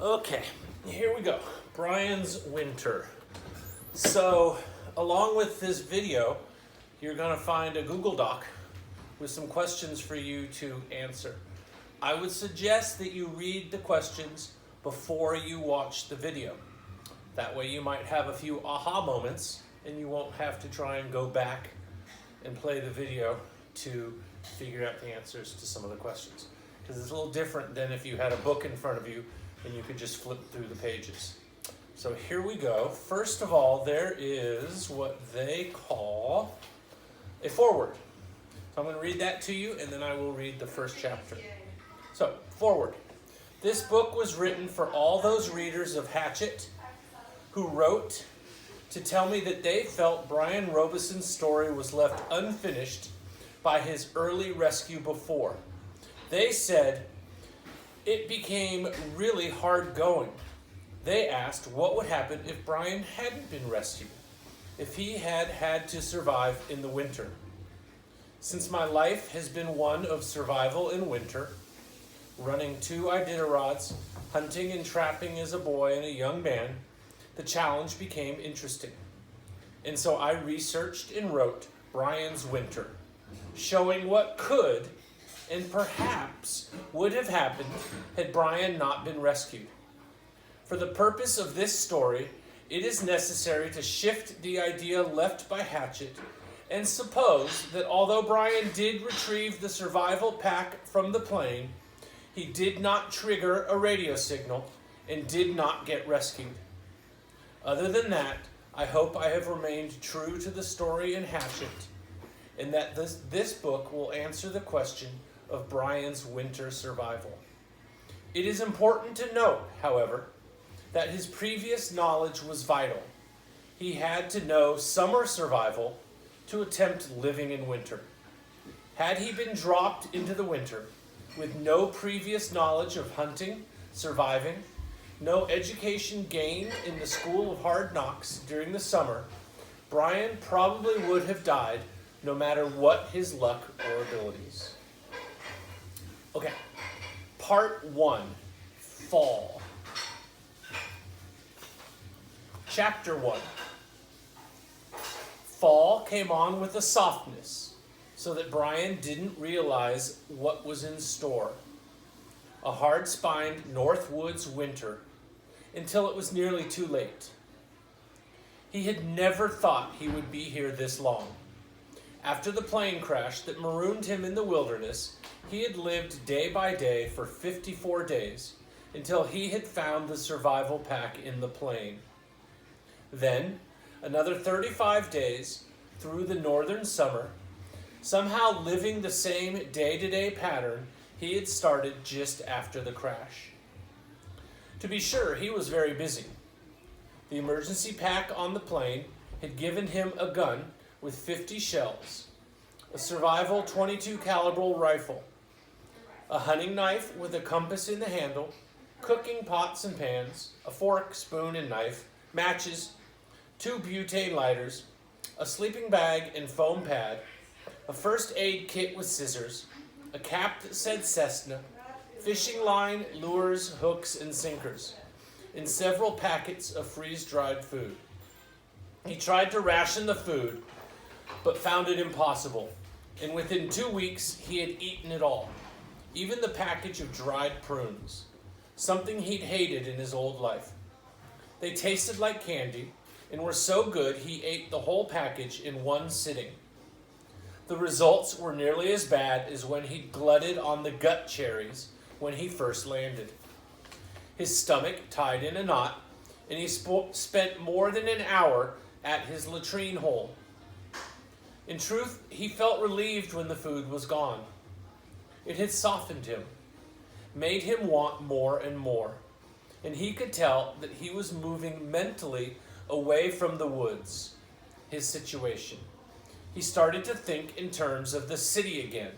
Okay, here we go. Brian's Winter. So, along with this video, you're going to find a Google Doc with some questions for you to answer. I would suggest that you read the questions before you watch the video. That way you might have a few aha moments and you won't have to try and go back and play the video to figure out the answers to some of the questions. Because it's a little different than if you had a book in front of you and you could just flip through the pages. So here we go. First of all, there is what they call a foreword. So I'm going to read that to you, and then I will read the first chapter. So, foreword. This book was written for all those readers of Hatchet who wrote to tell me that they felt Brian Robeson's story was left unfinished by his early rescue before. They said it became really hard going. They asked what would happen if Brian hadn't been rescued, if he had had to survive in the winter. Since my life has been one of survival in winter, running 2 Iditarods, hunting and trapping as a boy and a young man, the challenge became interesting. And so I researched and wrote Brian's Winter, showing what could and perhaps would have happened had Brian not been rescued. For the purpose of this story, it is necessary to shift the idea left by Hatchet and suppose that although Brian did retrieve the survival pack from the plane, he did not trigger a radio signal and did not get rescued. Other than that, I hope I have remained true to the story in Hatchet and that this book will answer the question of Brian's winter survival. It is important to note, however, that his previous knowledge was vital. He had to know summer survival to attempt living in winter. Had he been dropped into the winter with no previous knowledge of hunting, surviving, no education gained in the School of Hard Knocks during the summer, Brian probably would have died no matter what his luck or abilities. Okay, part 1, Fall. Chapter 1. Fall came on with a softness, so that Brian didn't realize what was in store. A hard-spined Northwoods winter, until it was nearly too late. He had never thought he would be here this long. After the plane crash that marooned him in the wilderness, he had lived day by day for 54 days, until he had found the survival pack in the plane. Then, another 35 days through the northern summer, somehow living the same day-to-day pattern he had started just after the crash. To be sure, he was very busy. The emergency pack on the plane had given him a gun with 50 shells, a survival .22 caliber rifle, a hunting knife with a compass in the handle, cooking pots and pans, a fork, spoon, and knife, matches, 2 butane lighters, a sleeping bag and foam pad, a first aid kit with scissors, a cap that said Cessna, fishing line, lures, hooks, and sinkers, and several packets of freeze-dried food. He tried to ration the food, but found it impossible, and within 2 weeks he had eaten it all, even the package of dried prunes, something he'd hated in his old life. They tasted like candy, and were so good he ate the whole package in one sitting. The results were nearly as bad as when he glutted on the gut cherries when he first landed. His stomach tied in a knot, and he spent more than an hour at his latrine hole. In truth, he felt relieved when the food was gone. It had softened him, made him want more and more, and he could tell that he was moving mentally away from the woods, his situation. He started to think in terms of the city again,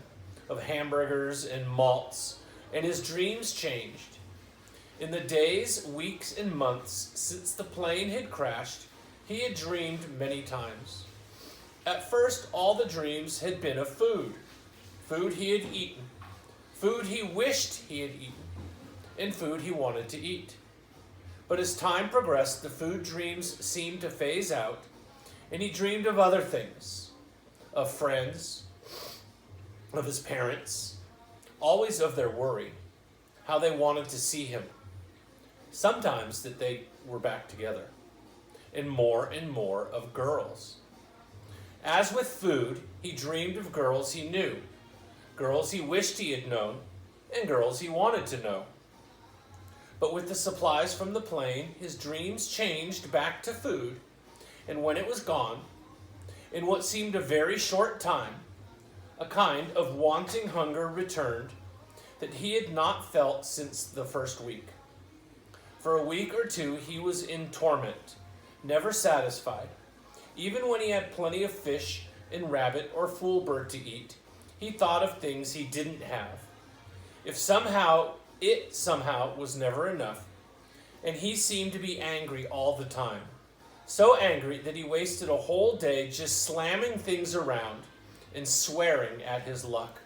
of hamburgers and malts, and his dreams changed. In the days, weeks, and months since the plane had crashed, he had dreamed many times. At first, all the dreams had been of food he had eaten, food he wished he had eaten, and food he wanted to eat. But as time progressed, the food dreams seemed to phase out, and he dreamed of other things, of friends, of his parents, always of their worry, how they wanted to see him, sometimes that they were back together, and more of girls. As with food, he dreamed of girls he knew, girls he wished he had known, and girls he wanted to know. But with the supplies from the plane, his dreams changed back to food, and when it was gone, in what seemed a very short time, a kind of wanting hunger returned that he had not felt since the first week. For a week or two he was in torment, never satisfied. Even when he had plenty of fish and rabbit or fool bird to eat, he thought of things he didn't have. If it somehow was never enough, and he seemed to be angry all the time. So angry that he wasted a whole day just slamming things around and swearing at his luck.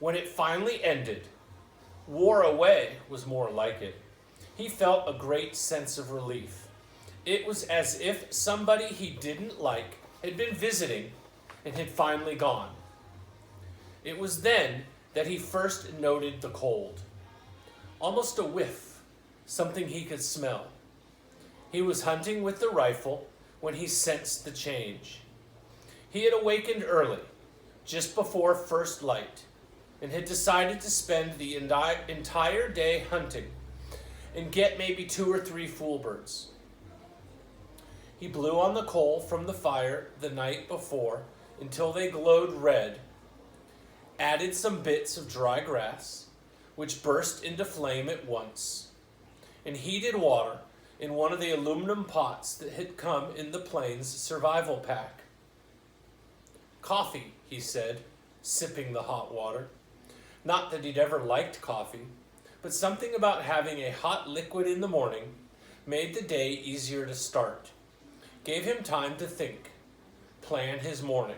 When it finally ended, wore away was more like it, he felt a great sense of relief. It was as if somebody he didn't like had been visiting and had finally gone. It was then that he first noted the cold. Almost a whiff, something he could smell. He was hunting with the rifle when he sensed the change. He had awakened early, just before first light, and had decided to spend the entire day hunting and get maybe 2 or 3 fool birds. He blew on the coal from the fire the night before until they glowed red, added some bits of dry grass, which burst into flame at once, and heated water in one of the aluminum pots that had come in the plane's survival pack. Coffee, he said, sipping the hot water. Not that he'd ever liked coffee, but something about having a hot liquid in the morning made the day easier to start, gave him time to think, plan his morning.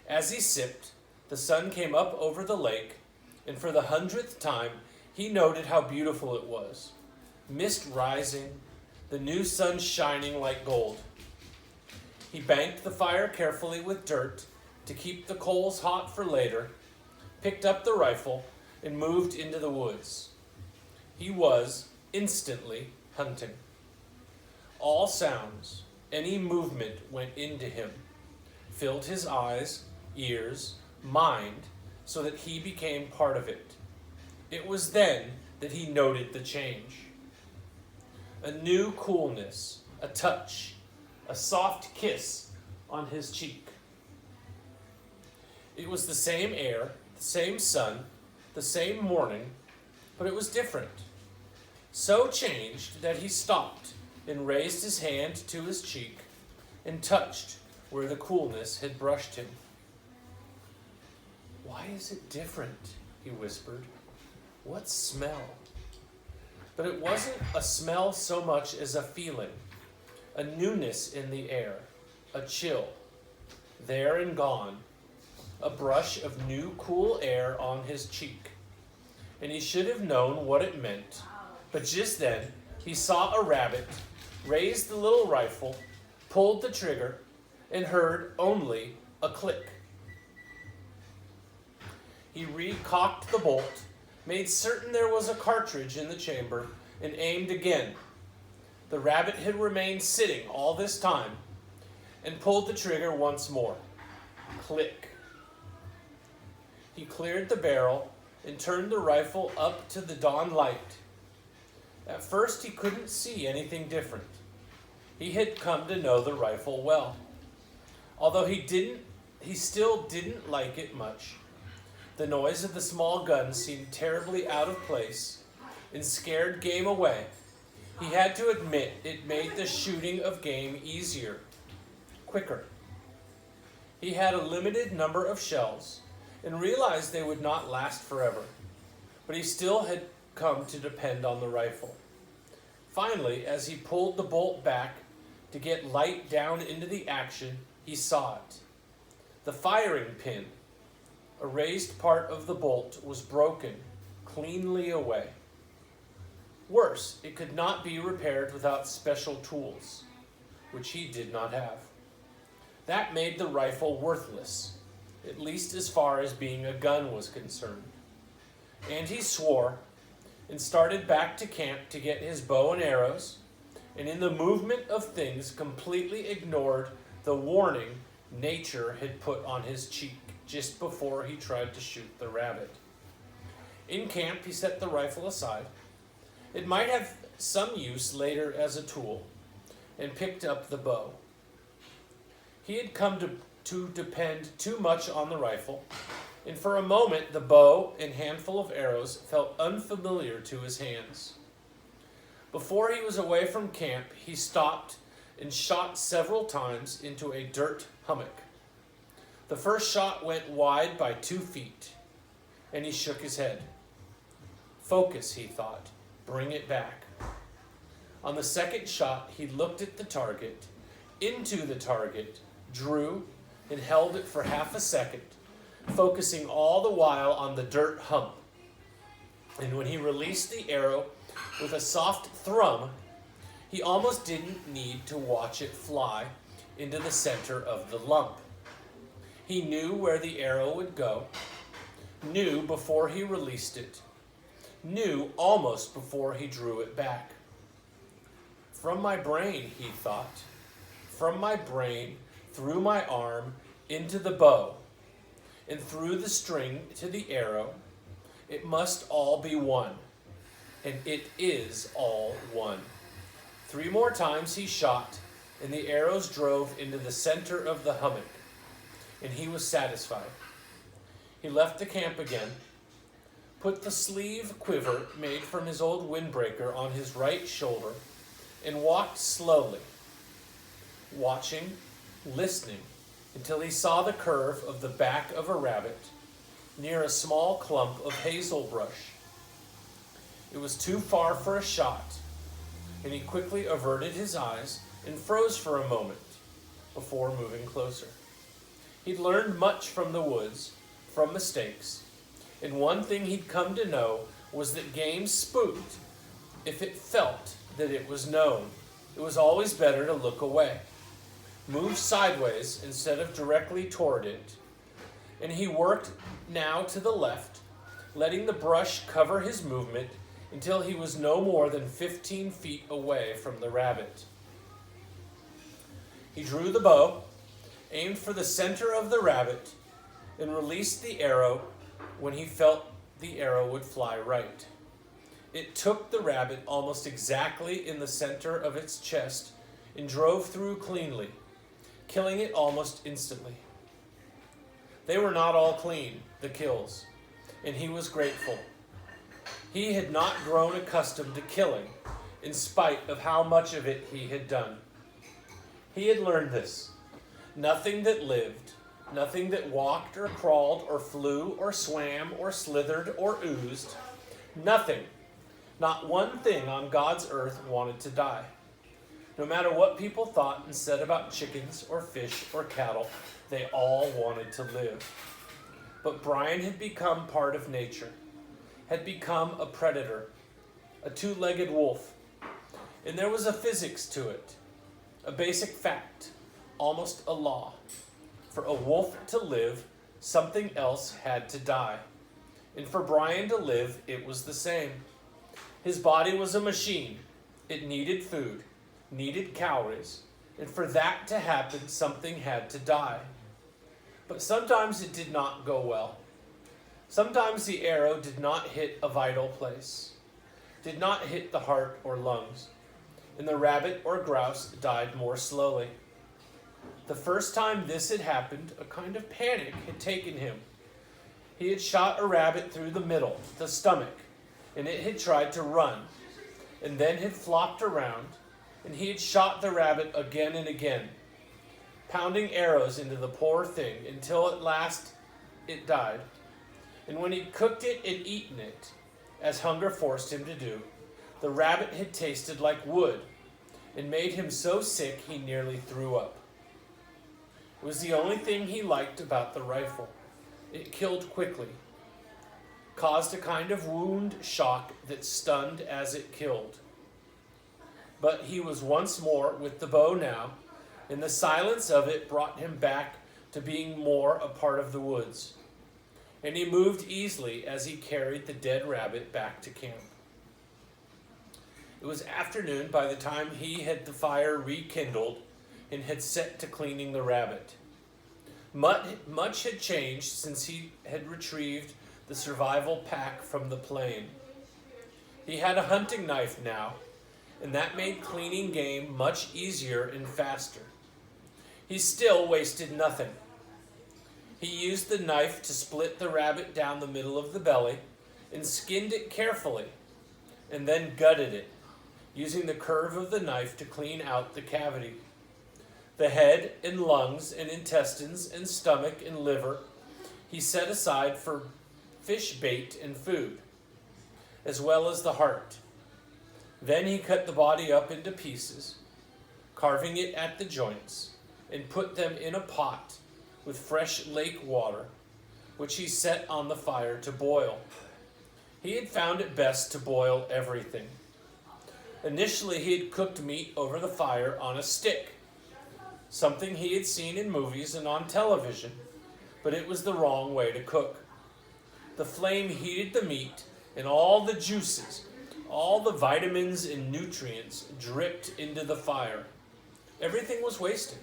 As he sipped, the sun came up over the lake, and for the 100th time, he noted how beautiful it was. Mist rising, the new sun shining like gold. He banked the fire carefully with dirt to keep the coals hot for later, picked up the rifle, and moved into the woods. He was instantly hunting. All sounds, any movement went into him, filled his eyes, ears, mind, so that he became part of it. It was then that he noted the change. A new coolness, a touch, a soft kiss on his cheek. It was the same air, the same sun, the same morning, but it was different. So changed that he stopped and raised his hand to his cheek and touched where the coolness had brushed him. "Why is it different?" he whispered. "What smell?" But it wasn't a smell so much as a feeling, a newness in the air, a chill, there and gone, a brush of new cool air on his cheek. And he should have known what it meant, but just then he saw a rabbit, raised the little rifle, pulled the trigger, and heard only a click. He recocked the bolt, made certain there was a cartridge in the chamber, and aimed again. The rabbit had remained sitting all this time, and pulled the trigger once more. Click. He cleared the barrel and turned the rifle up to the dawn light. At first he couldn't see anything different. He had come to know the rifle well. Although he still didn't like it much. The noise of the small gun seemed terribly out of place and scared game away. He had to admit it made the shooting of game easier, quicker. He had a limited number of shells and realized they would not last forever, but he still had come to depend on the rifle. Finally, as he pulled the bolt back to get light down into the action, he saw it. The firing pin, a raised part of the bolt, was broken cleanly away. Worse, it could not be repaired without special tools, which he did not have. That made the rifle worthless, at least as far as being a gun was concerned. And he swore and started back to camp to get his bow and arrows, and in the movement of things completely ignored the warning nature had put on his cheek just before he tried to shoot the rabbit. In camp, he set the rifle aside. It might have some use later as a tool, and picked up the bow. He had come to depend too much on the rifle, and for a moment the bow and handful of arrows felt unfamiliar to his hands. Before he was away from camp, he stopped and shot several times into a dirt hummock. The first shot went wide by 2 feet, and he shook his head. Focus, he thought. Bring it back. On the second shot, he looked at the target, into the target, drew, and held it for half a second, focusing all the while on the dirt hump. And when he released the arrow with a soft thrum, he almost didn't need to watch it fly into the center of the lump. He knew where the arrow would go, knew before he released it, knew almost before he drew it back. From my brain, he thought, from my brain, through my arm, into the bow, and through the string to the arrow, it must all be one, and it is all one. 3 more times he shot, and the arrows drove into the center of the hummock, and he was satisfied. He left the camp again, put the sleeve quiver made from his old windbreaker on his right shoulder, and walked slowly, watching, listening, until he saw the curve of the back of a rabbit near a small clump of hazel brush. It was too far for a shot, and he quickly averted his eyes and froze for a moment before moving closer. He'd learned much from the woods, from mistakes, and one thing he'd come to know was that game spooked if it felt that it was known. It was always better to look away, move sideways instead of directly toward it, and he worked now to the left, letting the brush cover his movement until he was no more than 15 feet away from the rabbit. He drew the bow, aimed for the center of the rabbit, and released the arrow when he felt the arrow would fly right. It took the rabbit almost exactly in the center of its chest and drove through cleanly, killing it almost instantly. They were not all clean, the kills, and he was grateful. He had not grown accustomed to killing, in spite of how much of it he had done. He had learned this. Nothing that lived, nothing that walked or crawled or flew or swam or slithered or oozed, nothing, not one thing on God's earth wanted to die. No matter what people thought and said about chickens or fish or cattle, they all wanted to live. But Brian had become part of nature, had become a predator, a 2-legged wolf. And there was a physics to it, a basic fact, almost a law. For a wolf to live, something else had to die. And for Brian to live, it was the same. His body was a machine. It needed food, needed calories, and for that to happen, something had to die. But sometimes it did not go well. Sometimes the arrow did not hit a vital place, did not hit the heart or lungs, and the rabbit or grouse died more slowly. The first time this had happened, a kind of panic had taken him. He had shot a rabbit through the middle, the stomach, and it had tried to run, and then had flopped around, and he had shot the rabbit again and again, pounding arrows into the poor thing until at last it died. And when he'd cooked it and eaten it, as hunger forced him to do, the rabbit had tasted like wood and made him so sick he nearly threw up. It was the only thing he liked about the rifle. It killed quickly. caused a kind of wound shock that stunned as it killed. But he was once more with the bow now, and the silence of it brought him back to being more a part of the woods. And he moved easily as he carried the dead rabbit back to camp. It was afternoon by the time he had the fire rekindled and had set to cleaning the rabbit. Much had changed since he had retrieved the survival pack from the plain. He had a hunting knife now, and that made cleaning game much easier and faster. He still wasted nothing. He used the knife to split the rabbit down the middle of the belly and skinned it carefully, and then gutted it, using the curve of the knife to clean out the cavity. The head and lungs and intestines and stomach and liver he set aside for fish bait and food, as well as the heart. Then he cut the body up into pieces, carving it at the joints, and put them in a pot with fresh lake water, which he set on the fire to boil. He had found it best to boil everything. Initially, he had cooked meat over the fire on a stick, something he had seen in movies and on television, but it was the wrong way to cook. The flame heated the meat, and all the juices, all the vitamins and nutrients dripped into the fire. Everything was wasted.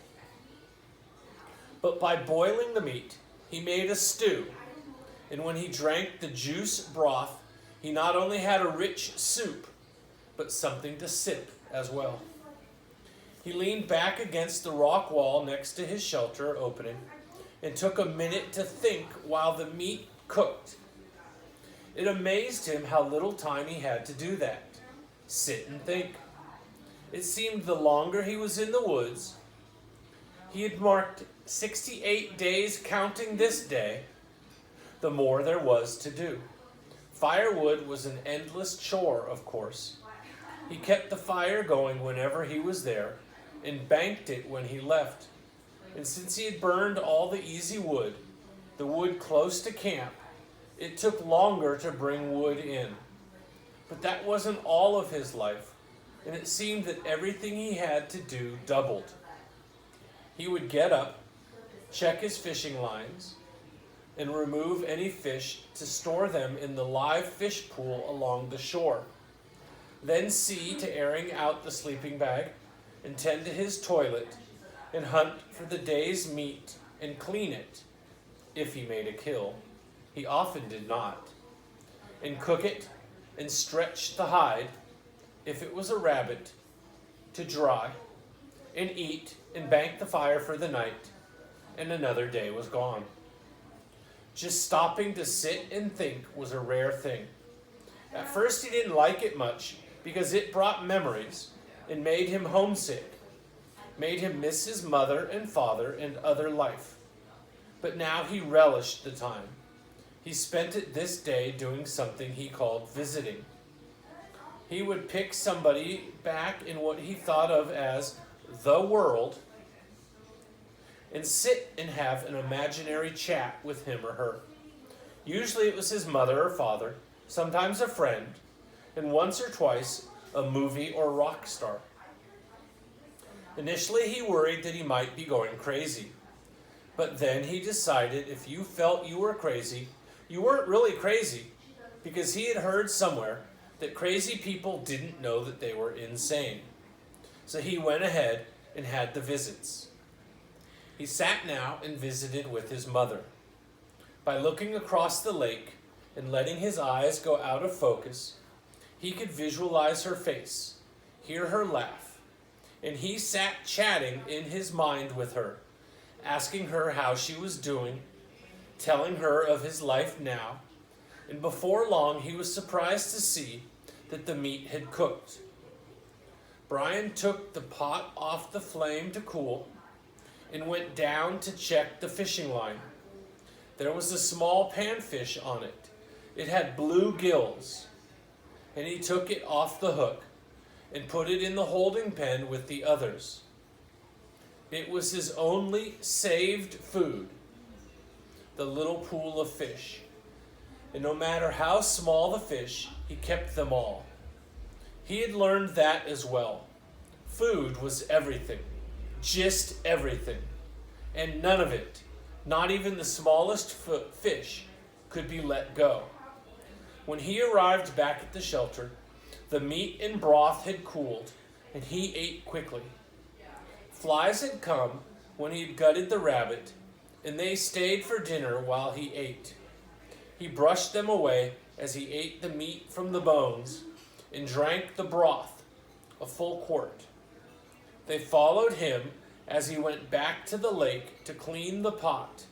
But by boiling the meat, he made a stew, and when he drank the juice broth, he not only had a rich soup, but something to sip as well. He leaned back against the rock wall next to his shelter opening and took a minute to think while the meat cooked. It amazed him how little time he had to do that. Sit and think. It seemed the longer he was in the woods, he had marked 68 days counting this day, the more there was to do. Firewood was an endless chore, of course. He kept the fire going whenever he was there and banked it when he left. And since he had burned all the easy wood, the wood close to camp, it took longer to bring wood in. But that wasn't all of his life, and it seemed that everything he had to do doubled. He would get up, check his fishing lines, and remove any fish to store them in the live fish pool along the shore. Then see to airing out the sleeping bag, and tend to his toilet, and hunt for the day's meat and clean it, if he made a kill. He often did not. And cook it and stretch the hide, if it was a rabbit, to dry, and eat and bank the fire for the night, and another day was gone. Just stopping to sit and think was a rare thing. At first he didn't like it much because it brought memories and made him homesick, made him miss his mother and father and other life. But now he relished the time. He spent it this day doing something he called visiting. He would pick somebody back in what he thought of as the world and sit and have an imaginary chat with him or her. Usually it was his mother or father, sometimes a friend, and once or twice a movie or rock star. Initially he worried that he might be going crazy, but then he decided if you felt you were crazy, you weren't really crazy, because he had heard somewhere that crazy people didn't know that they were insane. So he went ahead and had the visits. He sat now and visited with his mother. By looking across the lake and letting his eyes go out of focus, he could visualize her face, hear her laugh, and he sat chatting in his mind with her, asking her how she was doing, telling her of his life now, and before long he was surprised to see that the meat had cooked. Brian took the pot off the flame to cool and went down to check the fishing line. There was a small panfish on it. It had blue gills, and he took it off the hook and put it in the holding pen with the others. It was his only saved food, the little pool of fish. and no matter how small the fish, he kept them all. He had learned that as well. Food was everything, just everything, and none of it, not even the smallest fish, could be let go. When he arrived back at the shelter, the meat and broth had cooled, and he ate quickly. Flies had come when he had gutted the rabbit, and they stayed for dinner while he ate. He brushed them away as he ate the meat from the bones and drank the broth, a full quart. They followed him as he went back to the lake to clean the pot,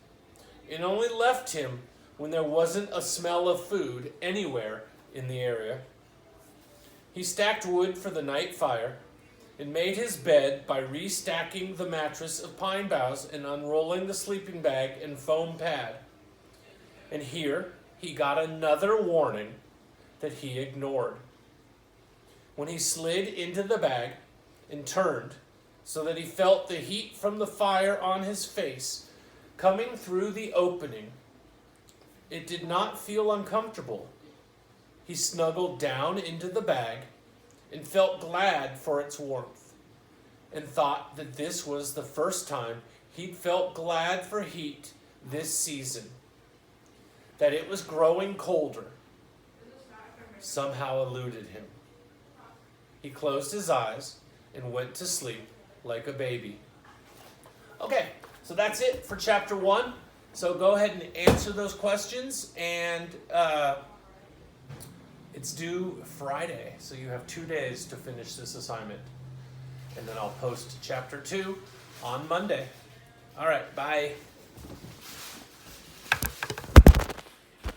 and only left him when there wasn't a smell of food anywhere in the area. He stacked wood for the night fire and made his bed by restacking the mattress of pine boughs and unrolling the sleeping bag and foam pad. And here he got another warning that he ignored. When he slid into the bag and turned so that he felt the heat from the fire on his face coming through the opening, it did not feel uncomfortable. He snuggled down into the bag and felt glad for its warmth, and thought that this was the first time he'd felt glad for heat this season, that it was growing colder somehow eluded him. He closed his eyes and went to sleep like a baby. Okay, so that's it for chapter 1. So go ahead and answer those questions, and it's due Friday, so you have 2 days to finish this assignment. And then I'll post chapter 2 on Monday. All right, bye.